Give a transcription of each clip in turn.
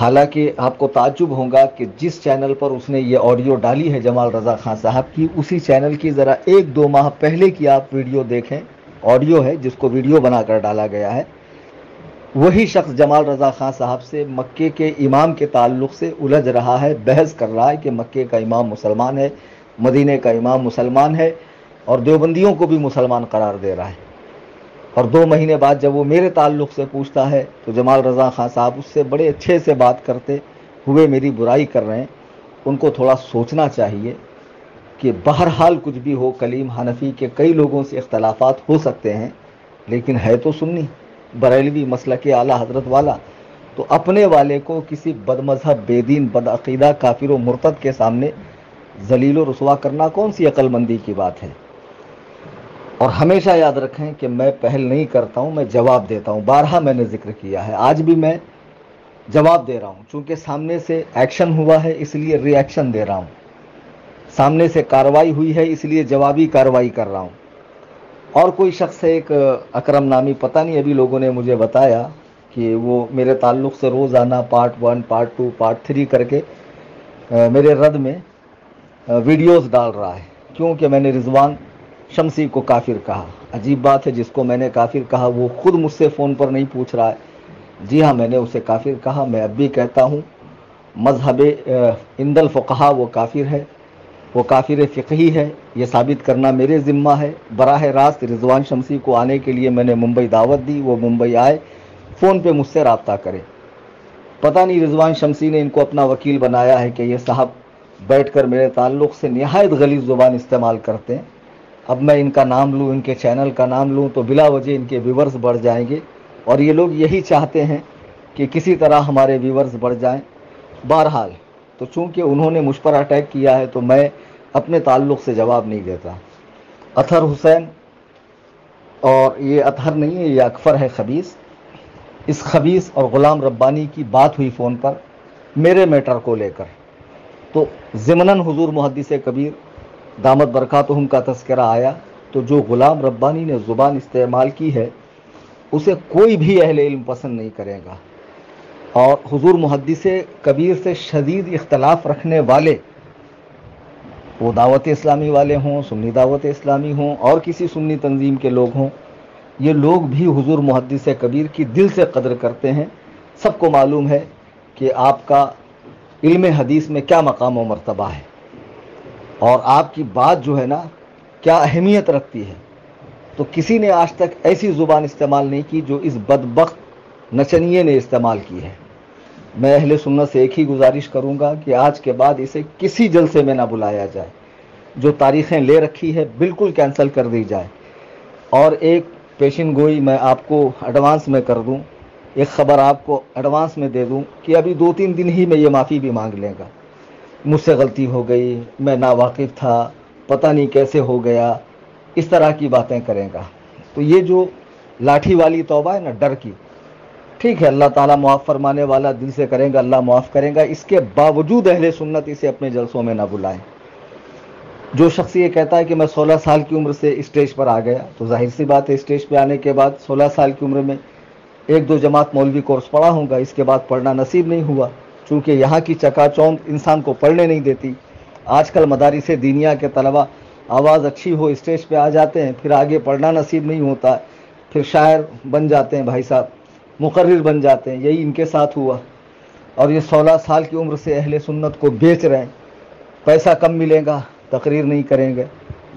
حالانکہ آپ کو تعجب ہوگا کہ جس چینل پر اس نے یہ آڈیو ڈالی ہے جمال رضا خان صاحب کی، اسی چینل کی ذرا 1-2 ماہ پہلے کی آپ ویڈیو دیکھیں، آڈیو ہے جس کو ویڈیو بنا کر ڈالا گیا ہے، وہی شخص جمال رضا خان صاحب سے مکے کے امام کے تعلق سے الجھ رہا ہے، بحث کر رہا ہے کہ مکے کا امام مسلمان ہے، مدینے کا امام مسلمان ہے، اور دیوبندیوں کو بھی مسلمان قرار دے رہا ہے۔ اور 2 مہینے بعد جب وہ میرے تعلق سے پوچھتا ہے تو جمال رضا خان صاحب اس سے بڑے اچھے سے بات کرتے ہوئے میری برائی کر رہے ہیں۔ ان کو تھوڑا سوچنا چاہیے کہ بہرحال کچھ بھی ہو، کلیم حنفی کے کئی لوگوں سے اختلافات ہو سکتے ہیں، لیکن ہے تو سنی، بریلوی مسلک اعلیٰ حضرت والا، تو اپنے والے کو کسی بد مذہب، بے دین، بدعقیدہ کافر و مرتد کے سامنے ذلیل و رسوا کرنا کون سی عقل مندی کی بات ہے؟ اور ہمیشہ یاد رکھیں کہ میں پہل نہیں کرتا ہوں، میں جواب دیتا ہوں۔ بارہا میں نے ذکر کیا ہے، آج بھی میں جواب دے رہا ہوں، چونکہ سامنے سے ایکشن ہوا ہے اس لیے ری ایکشن دے رہا ہوں، سامنے سے کارروائی ہوئی ہے اس لیے جوابی کارروائی کر رہا ہوں۔ اور کوئی شخص ہے ایک اکرم نامی، پتہ نہیں ابھی لوگوں نے مجھے بتایا کہ وہ میرے تعلق سے روزانہ پارٹ 1، پارٹ 2، پارٹ 3 کر کے میرے رد میں ویڈیوز ڈال رہا ہے، کیونکہ میں نے رضوان شمسی کو کافر کہا۔ عجیب بات ہے، جس کو میں نے کافر کہا وہ خود مجھ سے فون پر نہیں پوچھ رہا ہے۔ جی ہاں، میں نے اسے کافر کہا، میں اب بھی کہتا ہوں، مذہب عند الفقہا وہ کافر ہے، وہ کافر فقہی ہے، یہ ثابت کرنا میرے ذمہ ہے۔ براہ راست رضوان شمسی کو آنے کے لیے میں نے ممبئی دعوت دی، وہ ممبئی آئے، فون پہ مجھ سے رابطہ کرے۔ پتہ نہیں رضوان شمسی نے ان کو اپنا وکیل بنایا ہے کہ یہ صاحب بیٹھ کر میرے تعلق سے نہایت غلیظ زبان استعمال کرتے ہیں۔ اب میں ان کا نام لوں، ان کے چینل کا نام لوں تو بلا وجہ ان کے ویورز بڑھ جائیں گے، اور یہ لوگ یہی چاہتے ہیں کہ کسی طرح ہمارے ویورز بڑھ جائیں۔ بہرحال تو چونکہ انہوں نے مجھ پر اٹیک کیا ہے تو میں اپنے تعلق سے جواب نہیں دیتا۔ اطہر حسین، اور یہ اطہر نہیں ہے، یہ اکفر ہے خبیث، اس خبیث اور غلام ربانی کی بات ہوئی فون پر میرے میٹر کو لے کر، تو ضمناً حضور محدث کبیر دامت برکاتہم کا تذکرہ آیا، تو جو غلام ربانی نے زبان استعمال کی ہے اسے کوئی بھی اہل علم پسند نہیں کرے گا، اور حضور محدث کبیر سے شدید اختلاف رکھنے والے، وہ دعوت اسلامی والے ہوں، سنی دعوت اسلامی ہوں، اور کسی سنی تنظیم کے لوگ ہوں، یہ لوگ بھی حضور محدث کبیر کی دل سے قدر کرتے ہیں۔ سب کو معلوم ہے کہ آپ کا علم حدیث میں کیا مقام و مرتبہ ہے، اور آپ کی بات جو ہے نا کیا اہمیت رکھتی ہے، تو کسی نے آج تک ایسی زبان استعمال نہیں کی جو اس بدبخت نچنیے نے استعمال کی ہے۔ میں اہل سنت سے ایک ہی گزارش کروں گا کہ آج کے بعد اسے کسی جلسے میں نہ بلایا جائے، جو تاریخیں لے رکھی ہے بالکل کینسل کر دی جائے۔ اور ایک پیشن گوئی میں آپ کو ایڈوانس میں کر دوں، ایک خبر آپ کو ایڈوانس میں دے دوں کہ ابھی 2-3 دن ہی میں یہ معافی بھی مانگ لے گا، مجھ سے غلطی ہو گئی، میں ناواقف تھا، پتہ نہیں کیسے ہو گیا، اس طرح کی باتیں کرے گا۔ تو یہ جو لاٹھی والی توبہ ہے نا، ڈر کی، ٹھیک ہے، اللہ تعالیٰ معاف فرمانے والا، دل سے کریں گا اللہ معاف کرے گا، اس کے باوجود اہل سنت اسے اپنے جلسوں میں نہ بلائیں۔ جو شخص یہ کہتا ہے کہ میں 16 سال کی عمر سے اسٹیج پر آ گیا، تو ظاہر سی بات ہے اسٹیج پہ آنے کے بعد 16 سال کی عمر میں 1-2 جماعت مولوی کورس پڑھا ہوں گا، اس کے بعد پڑھنا نصیب نہیں ہوا، چونکہ یہاں کی چکا چوند انسان کو پڑھنے نہیں دیتی۔ آج کل مدارس دینیہ کے طلبہ آواز اچھی ہو اسٹیج پہ آ جاتے ہیں، پھر آگے پڑھنا نصیب نہیں ہوتا، پھر شاعر بن جاتے ہیں، بھائی صاحب مقرر بن جاتے ہیں، یہی ان کے ساتھ ہوا۔ اور یہ 16 سال کی عمر سے اہل سنت کو بیچ رہے ہیں، پیسہ کم ملے گا تقریر نہیں کریں گے،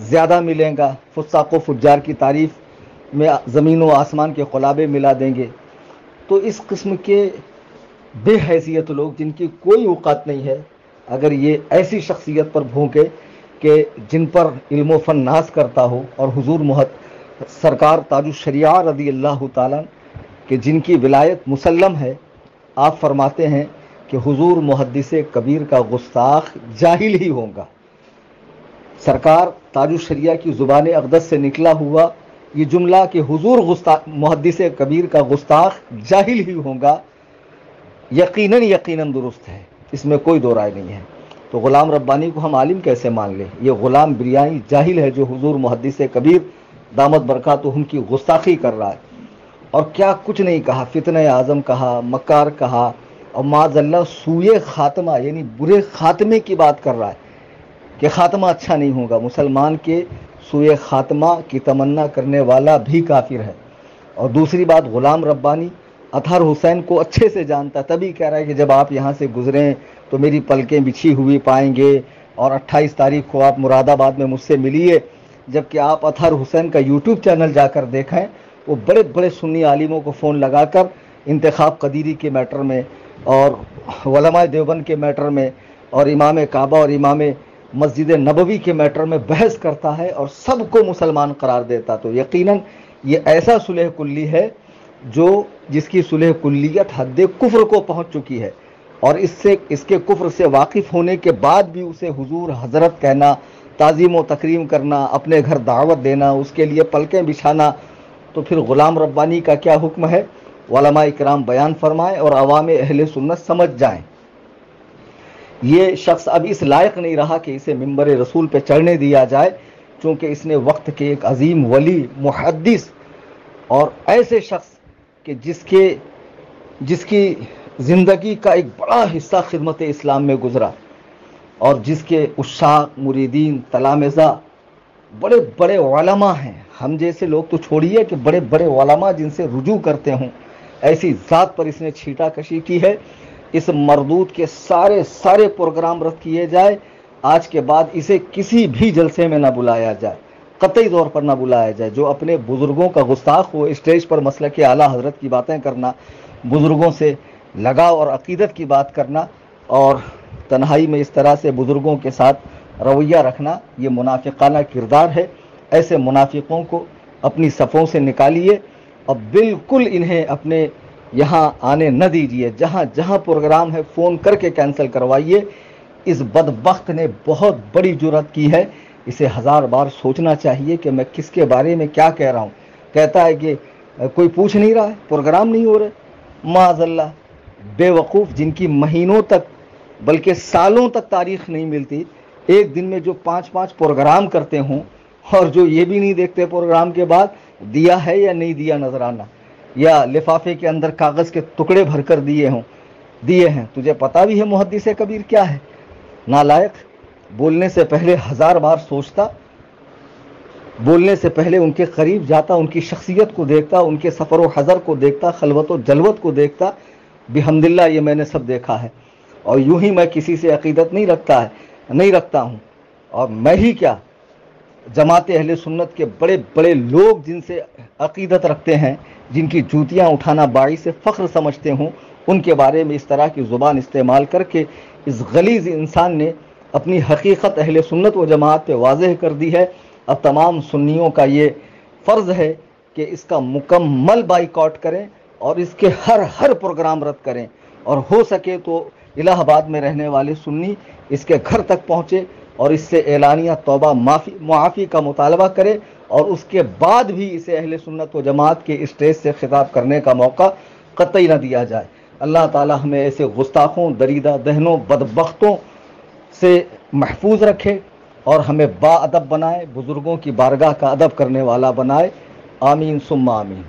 زیادہ ملے گا فساق و فجار کی تعریف میں زمین و آسمان کے قلابے ملا دیں گے۔ تو اس قسم کے بے حیثیت لوگ جن کی کوئی اوقات نہیں ہے، اگر یہ ایسی شخصیت پر بھونکے کہ جن پر علم و فن ناز کرتا ہو، اور حضور سرکار تاج الشریعہ رضی اللہ تعالیٰ کہ جن کی ولایت مسلم ہے، آپ فرماتے ہیں کہ حضور محدث کبیر کا گستاخ جاہل ہی ہوگا۔ سرکار تاج الشریعہ کی زبان اقدس سے نکلا ہوا یہ جملہ کہ حضور محدث کبیر کا گستاخ جاہل ہی ہوگا، یقیناً درست ہے، اس میں کوئی دو رائے نہیں ہے۔ تو غلام ربانی کو ہم عالم کیسے مان لیں؟ یہ غلام بریانی جاہل ہے جو حضور محدث کبیر دامت برکاتہم کی گستاخی کر رہا ہے، اور کیا کچھ نہیں کہا، فتنہ اعظم کہا، مکار کہا، اور معاذ اللہ سوئے خاتمہ یعنی برے خاتمے کی بات کر رہا ہے کہ خاتمہ اچھا نہیں ہوگا. مسلمان کے سوئے خاتمہ کی تمنا کرنے والا بھی کافر ہے. اور دوسری بات، غلام ربانی اطہر حسین کو اچھے سے جانتا، تبھی کہہ رہا ہے کہ جب آپ یہاں سے گزریں تو میری پلکیں بچھی ہوئی پائیں گے اور 28 تاریخ کو آپ مراد آباد میں مجھ سے ملیے. جبکہ آپ اطہر حسین کا یوٹیوب چینل جا کر دیکھیں، وہ بڑے بڑے سنی عالموں کو فون لگا کر انتخاب قدیری کے میٹر میں اور علماء دیوبند کے میٹر میں اور امام کعبہ اور امام مسجد نبوی کے میٹر میں بحث کرتا ہے اور سب کو مسلمان قرار دیتا. تو یقیناً یہ ایسا صلح کلی ہے جس کی صلح کلیت حد کفر کو پہنچ چکی ہے، اور اس کے کفر سے واقف ہونے کے بعد بھی اسے حضور حضرت کہنا، تعظیم و تکریم کرنا، اپنے گھر دعوت دینا، اس کے لیے پلکیں بچھانا، تو پھر غلام ربانی کا کیا حکم ہے؟ علماء اکرام بیان فرمائیں اور عوام اہل سنت سمجھ جائیں. یہ شخص اب اس لائق نہیں رہا کہ اسے منبر رسول پہ چڑھنے دیا جائے، چونکہ اس نے وقت کے ایک عظیم ولی، محدث اور ایسے شخص کہ جس کی زندگی کا ایک بڑا حصہ خدمت اسلام میں گزرا اور جس کے عشاق، مریدین، تلامذہ بڑے بڑے علماء ہیں. ہم جیسے لوگ تو چھوڑیے کہ بڑے بڑے علماء جن سے رجوع کرتے ہوں، ایسی ذات پر اس نے چھیٹا کشی کی ہے. اس مردود کے سارے پروگرام رد کیے جائے. آج کے بعد اسے کسی بھی جلسے میں نہ بلایا جائے، قطعی طور پر نہ بلایا جائے. جو اپنے بزرگوں کا گستاخ ہو، اسٹیج پر مسلک اعلیٰ حضرت کی باتیں کرنا، بزرگوں سے لگاؤ اور عقیدت کی بات کرنا اور تنہائی میں اس طرح سے بزرگوں کے ساتھ رویہ رکھنا، یہ منافقانہ کردار ہے. ایسے منافقوں کو اپنی صفوں سے نکالیے اور بالکل انہیں اپنے یہاں آنے نہ دیجیے. جہاں جہاں پروگرام ہے فون کر کے کینسل کوائیے. اس بدبخت نے بہت بڑی جرات کی ہے. اسے 1000 بار سوچنا چاہیے کہ میں کس کے بارے میں کیا کہہ رہا ہوں. کہتا ہے کہ کوئی پوچھ نہیں رہا ہے، پروگرام نہیں ہو رہے. معاذ اللہ، بے وقوف جن کی مہینوں تک بلکہ سالوں تک تاریخ نہیں ملتی، ایک دن میں جو 5 پروگرام کرتے ہوں اور جو یہ بھی نہیں دیکھتے پروگرام کے بعد دیا ہے یا نہیں دیا نذرانہ، یا لفافے کے اندر کاغذ کے ٹکڑے بھر کر دیے ہیں. تجھے پتا بھی ہے محدث کبیر کیا ہے؟ نالائق. بولنے سے پہلے 1000 بار سوچتا، بولنے سے پہلے ان کے قریب جاتا، ان کی شخصیت کو دیکھتا، ان کے سفر و حضر کو دیکھتا، خلوت و جلوت کو دیکھتا. بحمداللہ یہ میں نے سب دیکھا ہے. اور یوں ہی میں کسی سے عقیدت نہیں رکھتا ہوں. اور میں ہی کیا، جماعت اہل سنت کے بڑے بڑے لوگ جن سے عقیدت رکھتے ہیں، جن کی جوتیاں اٹھانا باعث فخر سمجھتے ہوں، ان کے بارے میں اس طرح کی زبان استعمال کر کے اس غلیظ انسان نے اپنی حقیقت اہل سنت و جماعت پہ واضح کر دی ہے. اب تمام سنیوں کا یہ فرض ہے کہ اس کا مکمل بائیکاٹ کریں اور اس کے ہر پروگرام رد کریں، اور ہو سکے تو الہ آباد میں رہنے والے سنی اس کے گھر تک پہنچے اور اس سے اعلانیہ توبہ معافی کا مطالبہ کرے، اور اس کے بعد بھی اسے اہل سنت و جماعت کے اسٹیج سے خطاب کرنے کا موقع قطعی نہ دیا جائے. اللہ تعالی ہمیں ایسے گستاخوں، دریدہ دہنوں، بدبختوں سے محفوظ رکھے اور ہمیں با ادب بنائے، بزرگوں کی بارگاہ کا ادب کرنے والا بنائے. آمین ثم آمین.